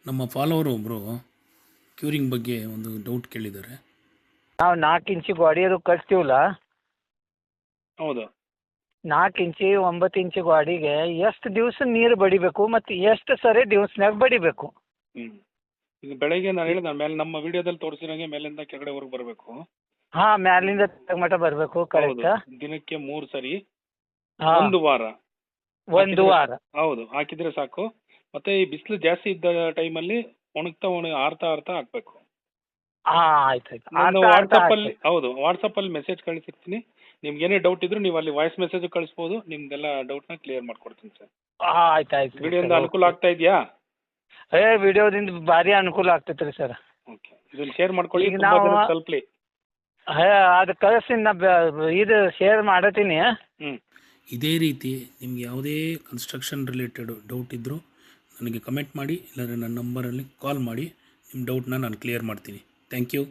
ನಮ್ಮ ಫಾಲೋವರು ಒಬ್ಬರು ಕ್ಯೂರಿಂಗ್ ಬಗ್ಗೆ ಒಂದು ಡೌಟ್ ಕೇಳಿದ್ದಾರೆ. ನಾವು 4 ಇಂಚಿ ಗೋಡೆ ಅದು ಕಟ್ತೀವಲ್ಲ, ಹೌದು. 4 ಇಂಚಿ 9 ಇಂಚಿ ಗೋಡೆಗೆ ಎಷ್ಟು ದಿವಸ ನೀರು ಬಡಿಬೇಕು ಮತ್ತು ಎಷ್ಟು ಸರಿ ದಿವಸನಾಗ ಬಡಿಬೇಕು? ಈಗ ಬೆಳಗ್ಗೆ ನಾನು ಹೇಳಿದ ಮೇಲೆ ನಮ್ಮ ವಿಡಿಯೋದಲ್ಲಿ ತೋರಿಸಿರಂಗೆ ಮೇಲಿಂದ ಕೆಳಗಡೆವರೆಗೂ ಬರಬೇಕು. ಹಾಂ, ಮ್ಯಾಲಿಂದ ಮಟ್ಟ ಬರಬೇಕು. ಕರೆಕ್ಟ್. ದಿನಕ್ಕೆ 3 ಸರಿ, ಹಾಂ, 1 ವಾರ. ಒಂದು ವಾರ. ಹೌದು, ಹಾಕಿದ್ರೆ ಸಾಕು. ಮತ್ತೆ ಈ ಬಿಸಿಲು ಜಾಸ್ತಿ ಇದ್ದ ಟೈಮಲ್ಲಿ ಒಣಗ್ತಾ ಆರ್ತಾ ಹಾಕ್ಬೇಕು. ಹಾಂ, ಆಯ್ತು. ನಾನು ವಾಟ್ಸಪ್ ಅಲ್ಲಿ ವಾಟ್ಸಪ್ ಅಲ್ಲಿ ಮೆಸೇಜ್ ಕಳಿಸಿರ್ತೀನಿ. ನಿಮ್ಗೆ ಏನೇ ಡೌಟ್ ಇದ್ರು ನೀವು ಅಲ್ಲಿ ವಾಯ್ಸ್ ಮೆಸೇಜ್ ಕಳಿಸ್ಬೋದು. ನಿಮ್ದೆಲ್ಲ ಡೌಟ್ನ ಕ್ಲಿಯರ್ ಮಾಡ್ಕೊಡ್ತೀನಿ ಸರ್. ಹಾಂ, ಆಯ್ತು. ವಿಡಿಯೋದಿಂದ ಅನುಕೂಲ ಆಗ್ತಾ ಇದೆಯಾ? ವಿಡಿಯೋದಿಂದ ಭಾರಿ ಅನುಕೂಲ ಆಗ್ತೈತೆ ರೀ ಸರ್. ಓಕೆ, ಇದನ್ನ ಶೇರ್ ಮಾಡ್ಕೊಳ್ಳಿ. ಈಗ ನಾವು ತಲುಪಲಿ. ಅದು ಕಳಿಸ್ತೀನಿ, ಇದು ಶೇರ್ ಮಾಡತ್ತೀನಿ. ಇದೇ ರೀತಿ ನಿಮ್ಗೆ ಯಾವುದೇ ಕನ್ಸ್ಟ್ರಕ್ಷನ್ ರಿಲೇಟೆಡ್ ಡೌಟ್ ಇದ್ದರೂ ನನಗೆ ಕಮೆಂಟ್ ಮಾಡಿ, ಇಲ್ಲಾಂದರೆ ನನ್ನ ನಂಬರಲ್ಲಿ ಕಾಲ್ ಮಾಡಿ ನಿಮ್ಮ ಡೌಟ್ನ ನಾನು ಕ್ಲಿಯರ್ ಮಾಡ್ತೀನಿ. Thank you.